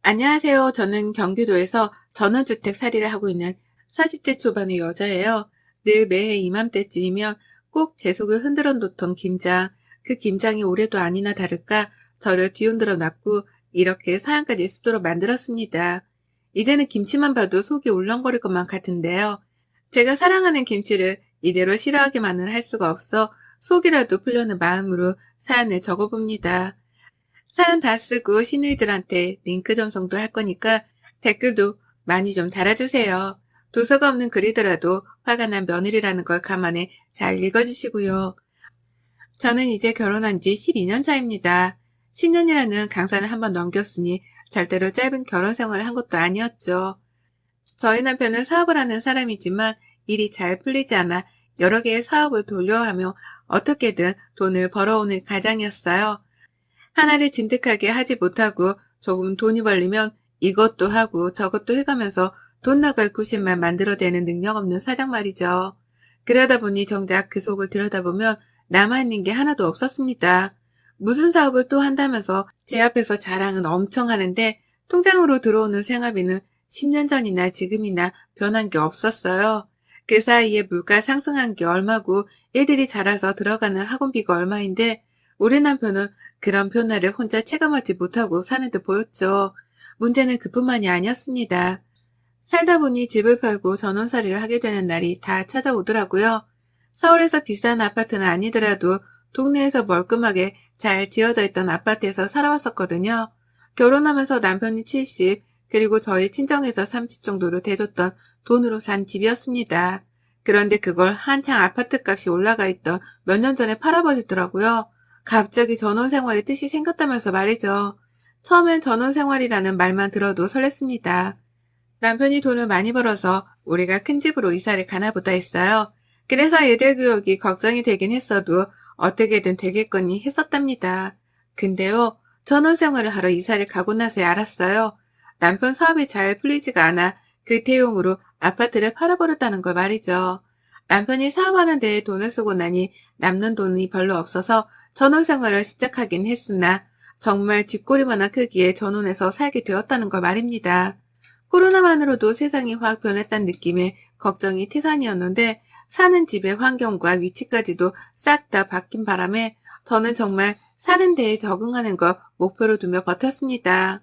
안녕하세요. 저는 경기도에서 전원주택 살이를 하고 있는 40대 초반의 여자예요. 늘 매해 이맘때쯤이면 꼭 제 속을 흔들어 놓던 김장, 그 김장이 올해도 아니나 다를까 저를 뒤흔들어 놨고 이렇게 사연까지 쓰도록 만들었습니다. 이제는 김치만 봐도 속이 울렁거릴 것만 같은데요. 제가 사랑하는 김치를 이대로 싫어하기만은 할 수가 없어 속이라도 풀려는 마음으로 사연을 적어봅니다. 사연 다 쓰고 시누이들한테 링크 전송도 할 거니까 댓글도 많이 좀 달아주세요. 도서가 없는 글이더라도 화가 난 며느리라는 걸 감안해 잘 읽어주시고요. 저는 이제 결혼한 지 12년 차입니다. 10년이라는 강산을 한번 넘겼으니 절대로 짧은 결혼 생활을 한 것도 아니었죠. 저희 남편은 사업을 하는 사람이지만 일이 잘 풀리지 않아 여러 개의 사업을 돌려하며 어떻게든 돈을 벌어오는 가장이었어요. 하나를 진득하게 하지 못하고 조금 돈이 벌리면 이것도 하고 저것도 해가면서 돈 나갈 구실만 만들어대는 능력 없는 사장 말이죠. 그러다 보니 정작 그 속을 들여다보면 남아있는 게 하나도 없었습니다. 무슨 사업을 또 한다면서 제 앞에서 자랑은 엄청 하는데 통장으로 들어오는 생활비는 10년 전이나 지금이나 변한 게 없었어요. 그 사이에 물가 상승한 게 얼마고 애들이 자라서 들어가는 학원비가 얼마인데 우리 남편은 그런 변화를 혼자 체감하지 못하고 사는 듯 보였죠. 문제는 그뿐만이 아니었습니다. 살다 보니 집을 팔고 전원살이를 하게 되는 날이 다 찾아오더라고요. 서울에서 비싼 아파트는 아니더라도 동네에서 멀끔하게 잘 지어져 있던 아파트에서 살아왔었거든요. 결혼하면서 남편이 70, 그리고 저희 친정에서 30 정도로 대줬던 돈으로 산 집이었습니다. 그런데 그걸 한창 아파트 값이 올라가 있던 몇 년 전에 팔아버리더라고요. 갑자기 전원생활의 뜻이 생겼다면서 말이죠. 처음엔 전원생활이라는 말만 들어도 설렜습니다. 남편이 돈을 많이 벌어서 우리가 큰 집으로 이사를 가나 보다 했어요. 그래서 애들 교육이 걱정이 되긴 했어도 어떻게든 되겠거니 했었답니다. 근데요, 전원생활을 하러 이사를 가고 나서야 알았어요. 남편 사업이 잘 풀리지가 않아 그 태용으로 아파트를 팔아버렸다는 걸 말이죠. 남편이 사업하는 데에 돈을 쓰고 나니 남는 돈이 별로 없어서 전원생활을 시작하긴 했으나 정말 쥐꼬리만한 크기의 전원에서 살게 되었다는 걸 말입니다. 코로나만으로도 세상이 확 변했다는 느낌에 걱정이 태산이었는데 사는 집의 환경과 위치까지도 싹 다 바뀐 바람에 저는 정말 사는 데에 적응하는 걸 목표로 두며 버텼습니다.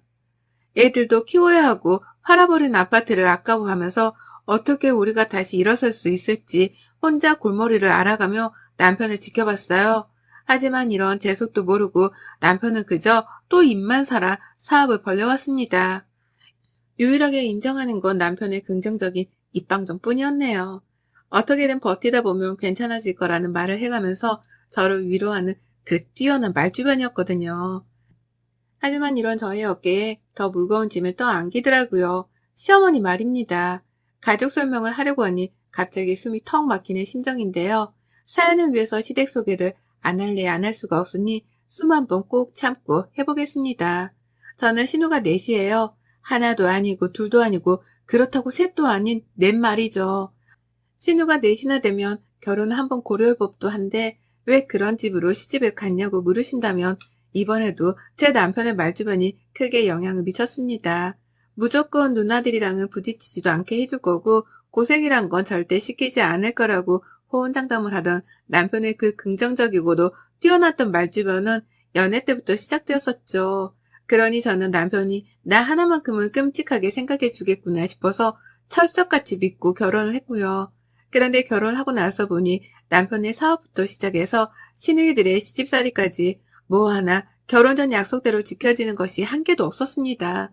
애들도 키워야 하고 팔아버린 아파트를 아까워하면서 어떻게 우리가 다시 일어설 수 있을지 혼자 골머리를 앓아가며 남편을 지켜봤어요. 하지만 이런 제 속도 모르고 남편은 그저 또 입만 살아 사업을 벌려왔습니다. 유일하게 인정하는 건 남편의 긍정적인 입방정뿐이었네요. 어떻게든 버티다 보면 괜찮아질 거라는 말을 해가면서 저를 위로하는 그 뛰어난 말주변이었거든요. 하지만 이런 저의 어깨에 더 무거운 짐을 떠안기더라고요. 시어머니 말입니다. 가족 설명을 하려고 하니 갑자기 숨이 턱 막히는 심정인데요. 사연을 위해서 시댁 소개를 안 할래 안 할 수가 없으니 숨 한 번 꼭 참고 해보겠습니다. 저는 신우가 넷이에요. 하나도 아니고 둘도 아니고 그렇다고 셋도 아닌 넷 말이죠. 신우가 넷이나 되면 결혼을 한번 고려할 법도 한데 왜 그런 집으로 시집을 갔냐고 물으신다면 이번에도 제 남편의 말주변이 크게 영향을 미쳤습니다. 무조건 누나들이랑은 부딪히지도 않게 해줄 거고 고생이란 건 절대 시키지 않을 거라고 호언장담을 하던 남편의 그 긍정적이고도 뛰어났던 말주변은 연애 때부터 시작되었었죠. 그러니 저는 남편이 나 하나만큼은 끔찍하게 생각해 주겠구나 싶어서 철석같이 믿고 결혼을 했고요. 그런데 결혼하고 나서 보니 남편의 사업부터 시작해서 시누이들의 시집살이까지 뭐 하나 결혼 전 약속대로 지켜지는 것이 한 개도 없었습니다.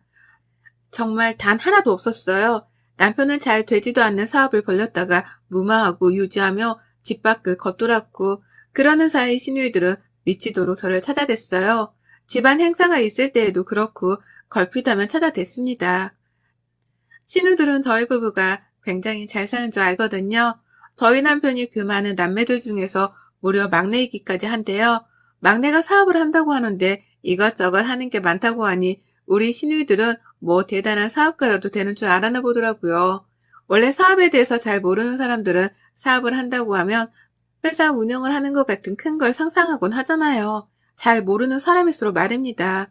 정말 단 하나도 없었어요. 남편은 잘 되지도 않는 사업을 벌렸다가 무마하고 유지하며 집 밖을 겉돌았고 그러는 사이 시누이들은 미치도록 저를 찾아댔어요. 집안 행사가 있을 때에도 그렇고 걸핏하면 찾아댔습니다. 신우들은 저희 부부가 굉장히 잘 사는 줄 알거든요. 저희 남편이 그 많은 남매들 중에서 무려 막내이기까지 한데요. 막내가 사업을 한다고 하는데 이것저것 하는 게 많다고 하니 우리 시누이들은 뭐 대단한 사업가라도 되는 줄 알아나 보더라고요. 원래 사업에 대해서 잘 모르는 사람들은 사업을 한다고 하면 회사 운영을 하는 것 같은 큰 걸 상상하곤 하잖아요. 잘 모르는 사람일수록 말입니다.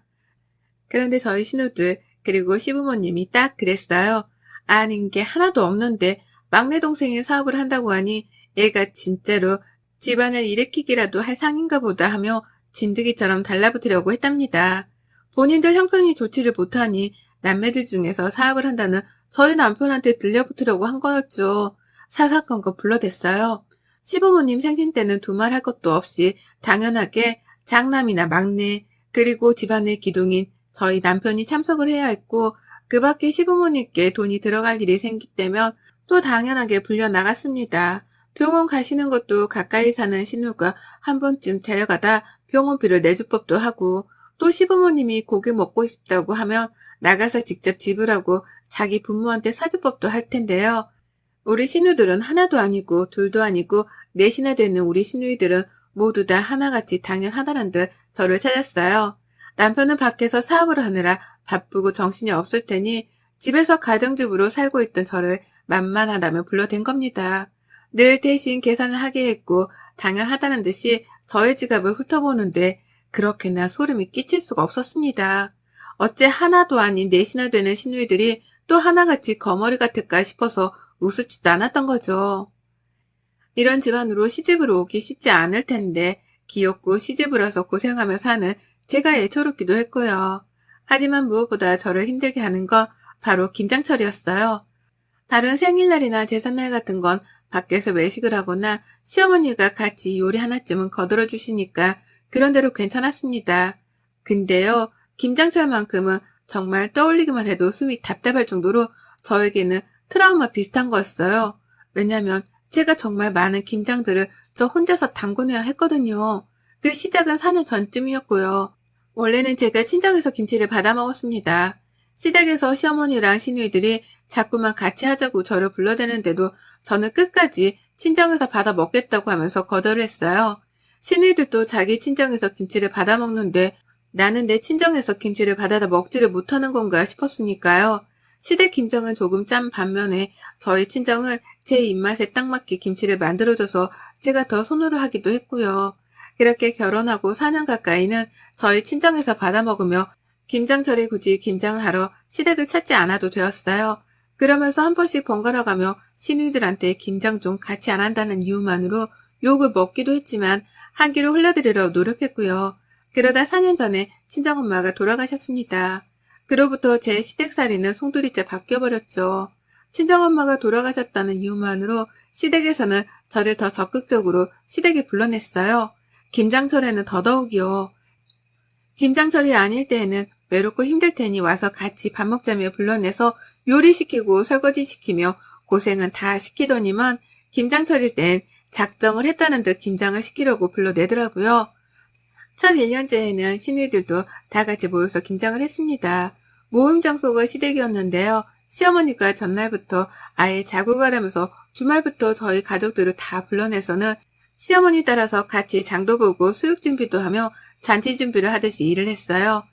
그런데 저희 신우들 그리고 시부모님이 딱 그랬어요. 아는 게 하나도 없는데 막내 동생이 사업을 한다고 하니 얘가 진짜로 집안을 일으키기라도 할 상인가 보다 하며 진드기처럼 달라붙으려고 했답니다. 본인들 형편이 좋지를 못하니 남매들 중에서 사업을 한다는 저희 남편한테 들려붙으려고 한 거였죠. 사사건건 불러댔어요. 시부모님 생신 때는 두말할 것도 없이 당연하게 장남이나 막내 그리고 집안의 기둥인 저희 남편이 참석을 해야 했고 그 밖에 시부모님께 돈이 들어갈 일이 생기면 또 당연하게 불려 나갔습니다. 병원 가시는 것도 가까이 사는 신우가 한 번쯤 데려가다 병원비를 내줄 법도 하고 또 시부모님이 고기 먹고 싶다고 하면 나가서 직접 지불하고 자기 부모한테 사줄 법도 할 텐데요. 우리 시누들은 하나도 아니고 둘도 아니고 넷이나 되는 우리 시누이들은 모두 다 하나같이 당연하다는 듯 저를 찾았어요. 남편은 밖에서 사업을 하느라 바쁘고 정신이 없을 테니 집에서 가정주부로 살고 있던 저를 만만하다며 불러댄 겁니다. 늘 대신 계산을 하게 했고 당연하다는 듯이 저의 지갑을 훑어보는데 그렇게나 소름이 끼칠 수가 없었습니다. 어째 하나도 아닌 넷이나 되는 시누이들이 또 하나같이 거머리 같을까 싶어서 우습지도 않았던 거죠. 이런 집안으로 시집을 오기 쉽지 않을 텐데 귀엽고 시집을 와서 고생하며 사는 제가 애처롭기도 했고요. 하지만 무엇보다 저를 힘들게 하는 건 바로 김장철이었어요. 다른 생일날이나 제삿날 같은 건 밖에서 외식을 하거나 시어머니가 같이 요리 하나쯤은 거들어 주시니까 그런대로 괜찮았습니다. 근데요, 김장철만큼은 정말 떠올리기만 해도 숨이 답답할 정도로 저에게는 트라우마 비슷한 거였어요. 왜냐면 제가 정말 많은 김장들을 저 혼자서 담궈내야 했거든요. 그 시작은 4년 전쯤이었고요. 원래는 제가 친정에서 김치를 받아 먹었습니다. 시댁에서 시어머니랑 시누이들이 자꾸만 같이 하자고 저를 불러대는데도 저는 끝까지 친정에서 받아 먹겠다고 하면서 거절을 했어요. 시누이들도 자기 친정에서 김치를 받아 먹는데 나는 내 친정에서 김치를 받아다 먹지를 못하는 건가 싶었으니까요. 시댁 김장은 조금 짠 반면에 저희 친정은 제 입맛에 딱 맞게 김치를 만들어줘서 제가 더 선호를 하기도 했고요. 그렇게 결혼하고 4년 가까이는 저희 친정에서 받아먹으며 김장철에 굳이 김장을 하러 시댁을 찾지 않아도 되었어요. 그러면서 한 번씩 번갈아 가며 시누이들한테 김장 좀 같이 안 한다는 이유만으로 욕을 먹기도 했지만 한 끼를 흘려드리려 노력했고요. 그러다 4년 전에 친정엄마가 돌아가셨습니다. 그로부터 제 시댁살이는 송두리째 바뀌어버렸죠. 친정엄마가 돌아가셨다는 이유만으로 시댁에서는 저를 더 적극적으로 시댁에 불러냈어요. 김장철에는 더더욱이요. 김장철이 아닐 때에는 외롭고 힘들 테니 와서 같이 밥 먹자며 불러내서 요리시키고 설거지시키며 고생은 다 시키더니만 김장철일 땐 작정을 했다는 듯 김장을 시키려고 불러내더라고요. 첫 1년째에는 시누이들도 다 같이 모여서 김장을 했습니다. 모임 장소가 시댁이었는데요. 시어머니가 전날부터 아예 자고 가라면서 주말부터 저희 가족들을 다 불러내서는 시어머니 따라서 같이 장도 보고 수육 준비도 하며 잔치 준비를 하듯이 일을 했어요.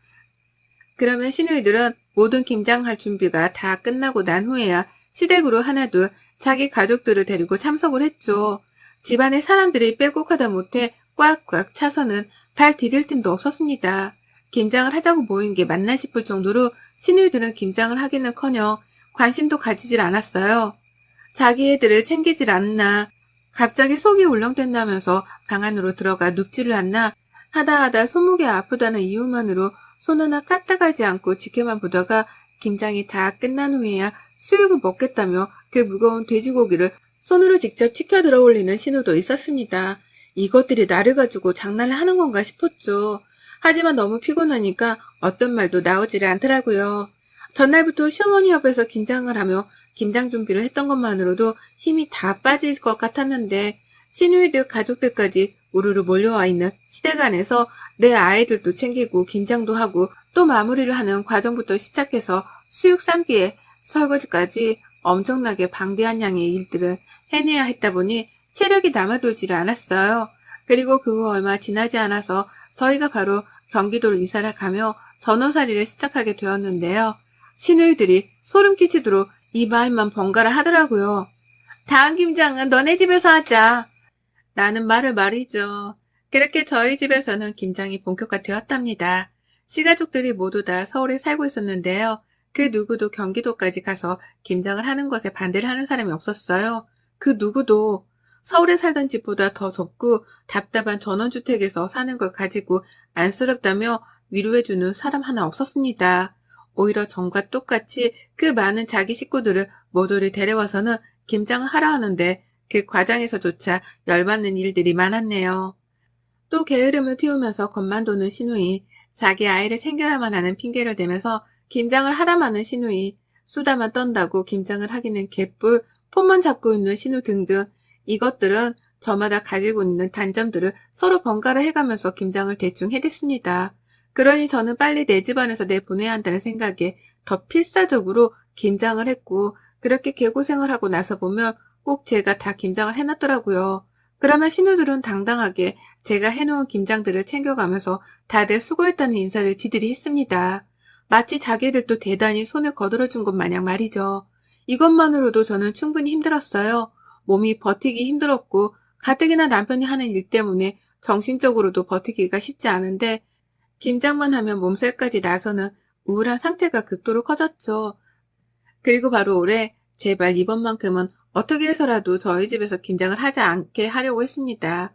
그러면 시누이들은 모든 김장할 준비가 다 끝나고 난 후에야 시댁으로 하나둘 자기 가족들을 데리고 참석을 했죠. 집안에 사람들이 빼곡하다 못해 꽉꽉 차서는 발 디딜 틈도 없었습니다. 김장을 하자고 모인 게 맞나 싶을 정도로 시누이들은 김장을 하기는커녕 관심도 가지질 않았어요. 자기 애들을 챙기질 않나, 갑자기 속이 울렁댄다면서 방 안으로 들어가 눕지를 않나 하다 손목이 아프다는 이유만으로 손 하나 까딱하지 않고 지켜만 보다가 김장이 다 끝난 후에야 수육을 먹겠다며 그 무거운 돼지고기를 손으로 직접 치켜 들어 올리는 신호도 있었습니다. 이것들이 나를 가지고 장난을 하는 건가 싶었죠. 하지만 너무 피곤하니까 어떤 말도 나오지를 않더라고요. 전날부터 시어머니 옆에서 김장을 하며 김장 준비를 했던 것만으로도 힘이 다 빠질 것 같았는데 시누이들 가족들까지 우르르 몰려와 있는 시댁 안에서 내 아이들도 챙기고 김장도 하고 또 마무리를 하는 과정부터 시작해서 수육 삶기에 설거지까지 엄청나게 방대한 양의 일들을 해내야 했다 보니 체력이 남아돌지를 않았어요. 그리고 그 후 얼마 지나지 않아서 저희가 바로 경기도로 이사를 가며 전원살이를 시작하게 되었는데요. 시누이들이 소름 끼치도록 이 말만 번갈아 하더라고요. 다음 김장은 너네 집에서 하자. 라는 말이죠. 그렇게 저희 집에서는 김장이 본격화되었답니다. 시가족들이 모두 다 서울에 살고 있었는데요. 그 누구도 경기도까지 가서 김장을 하는 것에 반대를 하는 사람이 없었어요. 그 누구도 서울에 살던 집보다 더 좁고 답답한 전원주택에서 사는 걸 가지고 안쓰럽다며 위로해주는 사람 하나 없었습니다. 오히려 전과 똑같이 그 많은 자기 식구들을 모조리 데려와서는 김장을 하라 하는데 그 과정에서조차 열받는 일들이 많았네요. 또 게으름을 피우면서 겁만 도는 시누이, 자기 아이를 챙겨야만 하는 핑계를 대면서 김장을 하다마는 시누이, 수다만 떤다고 김장을 하기는 개뿔, 폰만 잡고 있는 신우 등등 이것들은 저마다 가지고 있는 단점들을 서로 번갈아 해가면서 김장을 대충 해댔습니다. 그러니 저는 빨리 내 집안에서 내보내야 한다는 생각에 더 필사적으로 김장을 했고 그렇게 개고생을 하고 나서 보면 꼭 제가 다 김장을 해놨더라고요. 그러면 신우들은 당당하게 제가 해놓은 김장들을 챙겨가면서 다들 수고했다는 인사를 지들이 했습니다. 마치 자기들도 대단히 손을 거들어준 것 마냥 말이죠. 이것만으로도 저는 충분히 힘들었어요. 몸이 버티기 힘들었고 가뜩이나 남편이 하는 일 때문에 정신적으로도 버티기가 쉽지 않은데 김장만 하면 몸살까지 나서는 우울한 상태가 극도로 커졌죠. 그리고 바로 올해 제발 이번만큼은 어떻게 해서라도 저희 집에서 김장을 하지 않게 하려고 했습니다.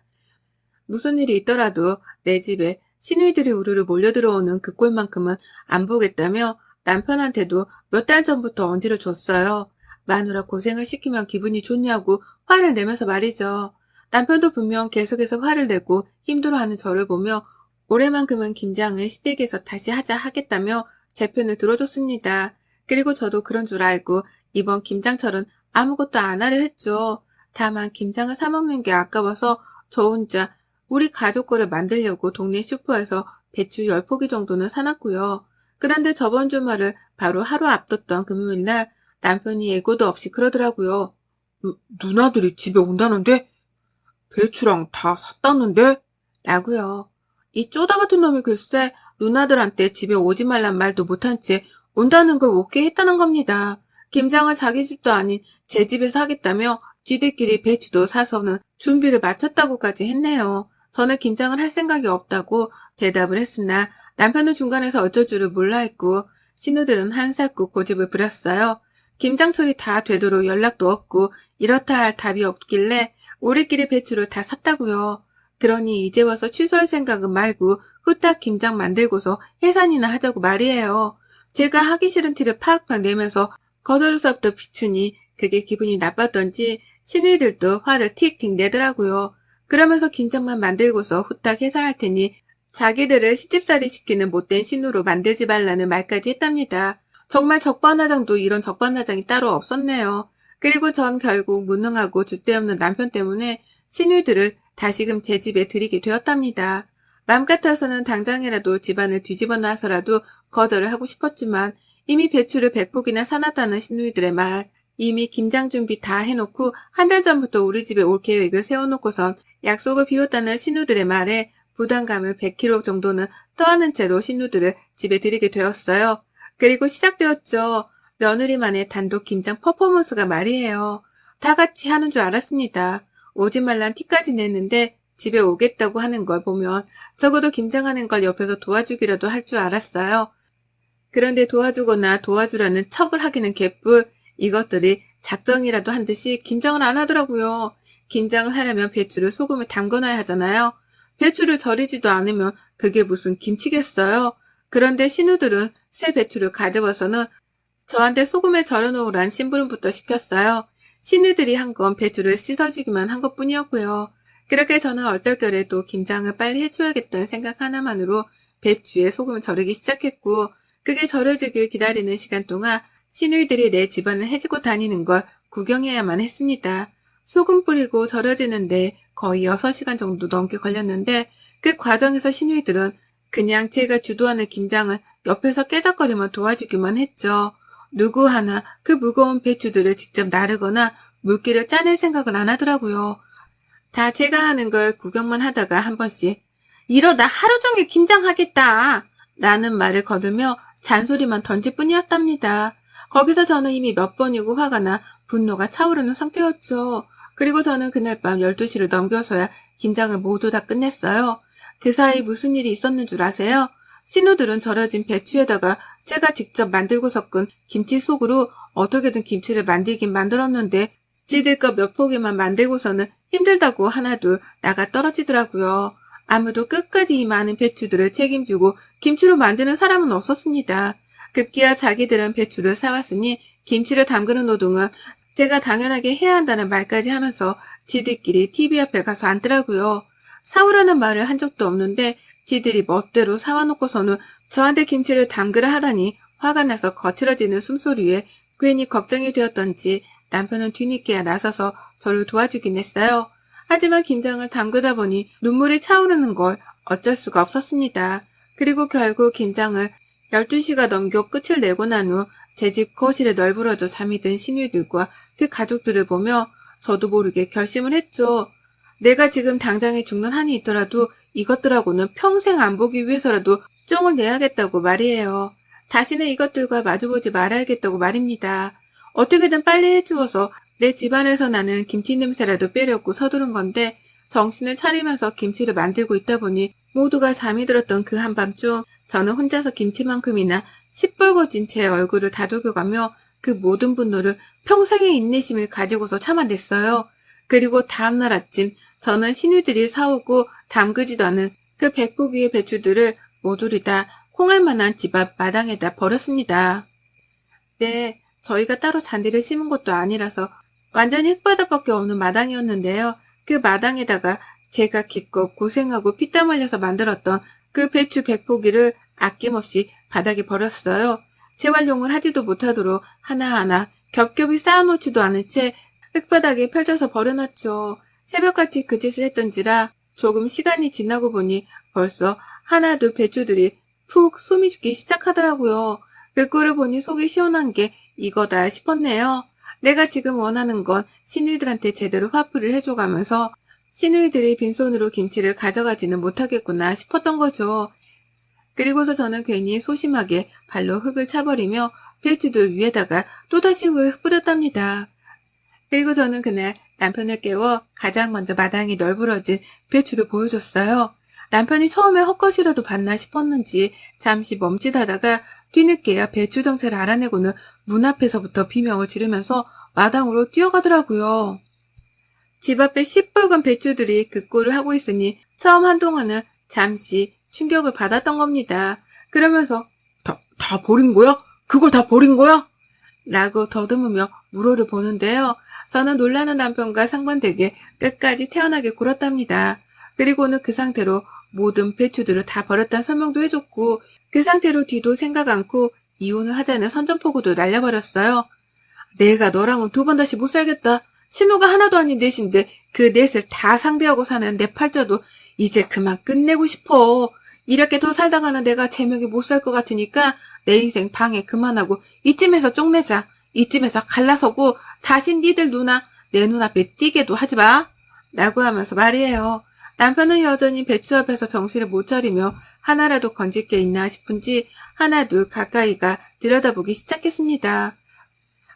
무슨 일이 있더라도 내 집에 시누이들이 우르르 몰려들어오는 그 꼴만큼은 안 보겠다며 남편한테도 몇 달 전부터 언지를 줬어요. 마누라 고생을 시키면 기분이 좋냐고 화를 내면서 말이죠. 남편도 분명 계속해서 화를 내고 힘들어하는 저를 보며 올해만큼은 김장을 시댁에서 다시 하자 하겠다며 제 편을 들어줬습니다. 그리고 저도 그런 줄 알고 이번 김장철은 아무것도 안 하려 했죠. 다만 김장을 사 먹는 게 아까워서 저 혼자 우리 가족 거를 만들려고 동네 슈퍼에서 배추 10포기 정도는 사놨고요. 그런데 저번 주말을 바로 하루 앞뒀던 금요일날 남편이 예고도 없이 그러더라고요. 누나들이 집에 온다는데? 배추랑 다 샀다는데? 라고요. 이 쪼다 같은 놈이 글쎄 누나들한테 집에 오지 말란 말도 못한 채 온다는 걸 오케이 했다는 겁니다. 김장을 자기 집도 아닌 제 집에서 하겠다며 지들끼리 배추도 사서는 준비를 마쳤다고까지 했네요. 저는 김장을 할 생각이 없다고 대답을 했으나 남편은 중간에서 어쩔 줄을 몰라 했고 신우들은 한사코 고집을 부렸어요. 김장철이 다 되도록 연락도 없고 이렇다 할 답이 없길래 우리끼리 배추를 다 샀다고요. 그러니 이제 와서 취소할 생각은 말고 후딱 김장 만들고서 해산이나 하자고 말이에요. 제가 하기 싫은 티를 팍팍 내면서 거절할 수 없던 비추니 그게 기분이 나빴던지 시누이들도 화를 틱틱 내더라고요. 그러면서 김장만 만들고서 후딱 해산할 테니 자기들을 시집살이 시키는 못된 신우로 만들지 말라는 말까지 했답니다. 정말 적반하장도 이런 적반하장이 따로 없었네요. 그리고 전 결국 무능하고 줏대없는 남편 때문에 시누이들을 다시금 제 집에 들이게 되었답니다. 맘 같아서는 당장이라도 집안을 뒤집어 놔서라도 거절을 하고 싶었지만 이미 배추를 100포기나 사놨다는 시누이들의 말, 이미 김장 준비 다 해놓고 한 달 전부터 우리 집에 올 계획을 세워놓고선 약속을 비웠다는 시누들의 말에 부담감을 100kg 정도는 떠안은 채로 시누들을 집에 들이게 되었어요. 그리고 시작되었죠. 며느리만의 단독 김장 퍼포먼스가 말이에요. 다 같이 하는 줄 알았습니다. 오지 말란 티까지 냈는데 집에 오겠다고 하는 걸 보면 적어도 김장하는 걸 옆에서 도와주기라도 할 줄 알았어요. 그런데 도와주거나 도와주라는 척을 하기는 개뿔. 이것들이 작정이라도 한 듯이 김장을 안 하더라고요. 김장을 하려면 배추를 소금에 담궈놔야 하잖아요. 배추를 절이지도 않으면 그게 무슨 김치겠어요. 그런데 신우들은 새 배추를 가져와서는 저한테 소금에 절여놓으란 심부름부터 시켰어요. 신우들이 한 건 배추를 씻어주기만 한 것뿐이었고요. 그렇게 저는 얼떨결에 또 김장을 빨리 해줘야겠다는 생각 하나만으로 배추에 소금을 절이기 시작했고 그게 절여지길 기다리는 시간 동안 시누이들이 내 집안을 해주고 다니는 걸 구경해야만 했습니다. 소금 뿌리고 절여지는데 거의 6시간 정도 넘게 걸렸는데 그 과정에서 시누이들은 그냥 제가 주도하는 김장을 옆에서 깨작거리며 도와주기만 했죠. 누구 하나 그 무거운 배추들을 직접 나르거나 물기를 짜낼 생각은 안 하더라고요. 다 제가 하는 걸 구경만 하다가 한 번씩 이러다 하루 종일 김장하겠다 라는 말을 거두며 잔소리만 던질 뿐이었답니다. 거기서 저는 이미 몇 번이고 화가 나 분노가 차오르는 상태였죠. 그리고 저는 그날 밤 12시를 넘겨서야 김장을 모두 다 끝냈어요. 그 사이 무슨 일이 있었는 줄 아세요? 신우들은 절여진 배추에다가 제가 직접 만들고 섞은 김치 속으로 어떻게든 김치를 만들긴 만들었는데 지들 거 몇 포기만 만들고서는 힘들다고 하나둘 나가 떨어지더라고요. 아무도 끝까지 이 많은 배추들을 책임지고 김치로 만드는 사람은 없었습니다. 급기야 자기들은 배추를 사왔으니 김치를 담그는 노동은 제가 당연하게 해야 한다는 말까지 하면서 지들끼리 TV 앞에 가서 앉더라고요. 사오라는 말을 한 적도 없는데 지들이 멋대로 사와놓고서는 저한테 김치를 담그라 하다니 화가 나서 거칠어지는 숨소리에 괜히 걱정이 되었던지 남편은 뒤늦게야 나서서 저를 도와주긴 했어요. 하지만 김장을 담그다 보니 눈물이 차오르는 걸 어쩔 수가 없었습니다. 그리고 결국 김장을 12시가 넘겨 끝을 내고 난 후 제 집 거실에 널브러져 잠이 든 시누이들과 그 가족들을 보며 저도 모르게 결심을 했죠. 내가 지금 당장에 죽는 한이 있더라도 이것들하고는 평생 안 보기 위해서라도 쫑을 내야겠다고 말이에요. 다시는 이것들과 마주보지 말아야겠다고 말입니다. 어떻게든 빨리 해치워서 내 집안에서 나는 김치 냄새라도 빼려고 서두른 건데 정신을 차리면서 김치를 만들고 있다 보니 모두가 잠이 들었던 그 한밤중 저는 혼자서 김치만큼이나 시뻘거진 제 얼굴을 다독여가며 그 모든 분노를 평생의 인내심을 가지고서 참아냈어요. 그리고 다음날 아침 저는 시누들이 사오고 담그지도 않은 그 100포기의 배추들을 모조리 다 콩알만한 집 앞 마당에다 버렸습니다. 네, 저희가 따로 잔디를 심은 것도 아니라서 완전히 흙바닥밖에 없는 마당이었는데요. 그 마당에다가 제가 기껏 고생하고 피땀 흘려서 만들었던 그 배추 100포기를 아낌없이 바닥에 버렸어요. 재활용을 하지도 못하도록 하나하나 겹겹이 쌓아놓지도 않은 채 흙바닥에 펼쳐서 버려놨죠. 새벽같이 그 짓을 했던지라 조금 시간이 지나고 보니 벌써 하나둘 배추들이 푹 숨이 죽기 시작하더라고요. 그 꼴을 보니 속이 시원한 게 이거다 싶었네요. 내가 지금 원하는 건 시누이들한테 제대로 화풀이를 해줘가면서 시누이들이 빈손으로 김치를 가져가지는 못하겠구나 싶었던 거죠. 그리고서 저는 괜히 소심하게 발로 흙을 차버리며 배추들 위에다가 또다시 흙을 뿌렸답니다. 그리고 저는 그날 남편을 깨워 가장 먼저 마당이 널브러진 배추를 보여줬어요. 남편이 처음에 헛것이라도 봤나 싶었는지 잠시 멈칫하다가 뒤늦게야 배추 정체를 알아내고는 문 앞에서부터 비명을 지르면서 마당으로 뛰어가더라고요. 집 앞에 시뻘건 배추들이 그 꼴을 하고 있으니 처음 한동안은 잠시 충격을 받았던 겁니다. 그러면서 다 버린 거야? 그걸 다 버린 거야? 라고 더듬으며 물어를 보는데요. 저는 놀라는 남편과 상반되게 끝까지 태연하게 굴었답니다. 그리고는 그 상태로 모든 배추들을 다 버렸다는 설명도 해줬고 그 상태로 뒤도 생각 않고 이혼을 하자는 선전포고도 날려버렸어요. 내가 너랑은 두 번 다시 못 살겠다. 신호가 하나도 아닌 넷인데 그 넷을 다 상대하고 사는 내 팔자도 이제 그만 끝내고 싶어. 이렇게 더 살다가는 내가 제명에 못 살 것 같으니까 내 인생 방해 그만하고 이쯤에서 쪽내자. 이쯤에서 갈라서고 다시 니들 누나 내 눈앞에 띄게도 하지 마. 라고 하면서 말이에요. 남편은 여전히 배추 앞에서 정신을 못 차리며 하나라도 건질 게 있나 싶은지 하나둘 가까이가 들여다보기 시작했습니다.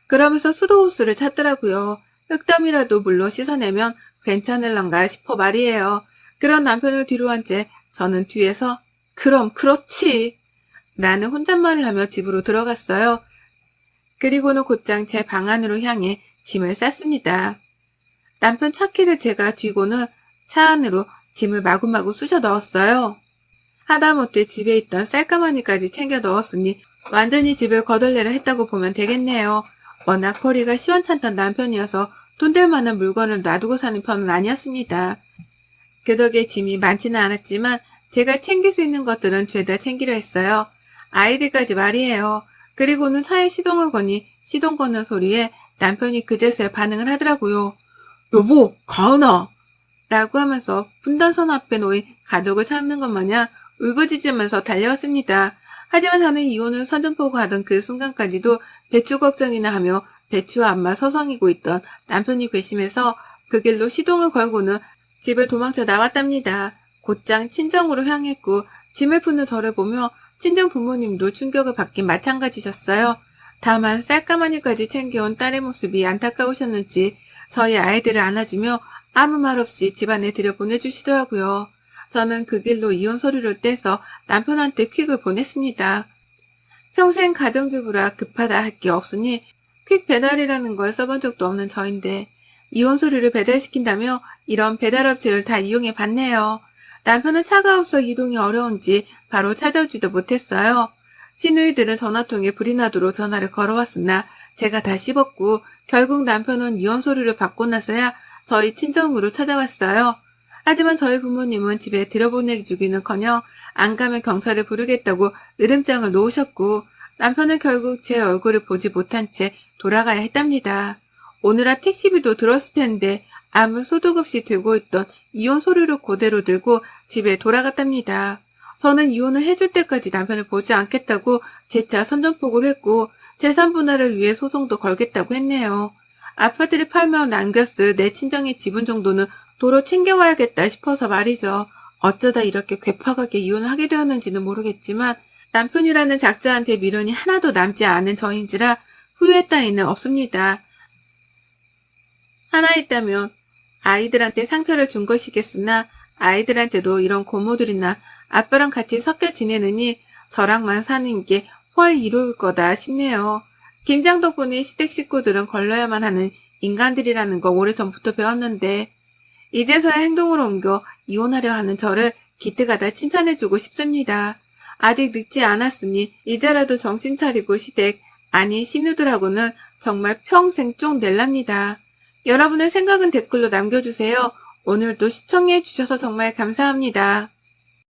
그러면서 수도호수를 찾더라고요. 흙더미라도 물로 씻어내면 괜찮을런가 싶어 말이에요. 그런 남편을 뒤로 한 채 저는 뒤에서 그럼 그렇지 라는 혼잣말을 하며 집으로 들어갔어요. 그리고는 곧장 제 방 안으로 향해 짐을 쌌습니다. 남편 차키를 제가 쥐고는 차 안으로 짐을 마구마구 쑤셔 넣었어요. 하다못해 집에 있던 쌀가마니까지 챙겨 넣었으니 완전히 집을 거덜내려 했다고 보면 되겠네요. 워낙 벌이가 시원찮던 남편이어서 돈 될 만한 물건을 놔두고 사는 편은 아니었습니다. 그 덕에 짐이 많지는 않았지만 제가 챙길 수 있는 것들은 죄다 챙기려 했어요. 아이들까지 말이에요. 그리고는 차에 시동을 거니 시동 거는 소리에 남편이 그제서야 반응을 하더라고요. 여보, 가은아! 라고 하면서 분단선 앞에 놓인 가족을 찾는 것 마냥 울부짖으면서 달려왔습니다. 하지만 저는 이혼을 선전포고하던 그 순간까지도 배추 걱정이나 하며 배추와 안마 서성이고 있던 남편이 괘씸해서 그 길로 시동을 걸고는 집을 도망쳐 나왔답니다. 곧장 친정으로 향했고 짐을 푸는 저를 보며 친정 부모님도 충격을 받긴 마찬가지셨어요. 다만 쌀가마니까지 챙겨온 딸의 모습이 안타까우셨는지 저희 아이들을 안아주며 아무 말 없이 집안에 들여보내주시더라고요. 저는 그 길로 이혼 서류를 떼서 남편한테 퀵을 보냈습니다. 평생 가정주부라 급하다 할 게 없으니 퀵 배달이라는 걸 써본 적도 없는 저인데 이혼 서류를 배달시킨다며 이런 배달업체를 다 이용해 봤네요. 남편은 차가 없어 이동이 어려운지 바로 찾아오지도 못했어요. 시누이들은 전화통에 불이 나도록 전화를 걸어왔으나 제가 다 씹었고 결국 남편은 이혼 서류를 받고 나서야 저희 친정으로 찾아왔어요. 하지만 저희 부모님은 집에 들여보내주기는커녕 안 가면 경찰을 부르겠다고 으름장을 놓으셨고 남편은 결국 제 얼굴을 보지 못한 채 돌아가야 했답니다. 오늘아 택시비도 들었을 텐데 아무 소득 없이 들고 있던 이혼 서류를 그대로 들고 집에 돌아갔답니다. 저는 이혼을 해줄 때까지 남편을 보지 않겠다고 재차 선전포고를 했고 재산 분할을 위해 소송도 걸겠다고 했네요. 아파트를 팔며 남겼을 내 친정의 지분 정도는 도로 챙겨와야겠다 싶어서 말이죠. 어쩌다 이렇게 괴팍하게 이혼을 하게 되었는지는 모르겠지만 남편이라는 작자한테 미련이 하나도 남지 않은 저인지라 후회 따위는 없습니다. 하나 있다면 아이들한테 상처를 준 것이겠으나 아이들한테도 이런 고모들이나 아빠랑 같이 섞여 지내느니 저랑만 사는 게 훨 이로울 거다 싶네요. 김장 덕분에 시댁 식구들은 걸러야만 하는 인간들이라는 거 오래전부터 배웠는데 이제서야 행동으로 옮겨 이혼하려 하는 저를 기특하다 칭찬해주고 싶습니다. 아직 늦지 않았으니 이제라도 정신 차리고 시댁, 아니 시누들하고는 정말 평생 쫑 낼랍니다. 여러분의 생각은 댓글로 남겨주세요. 오늘도 시청해주셔서 정말 감사합니다.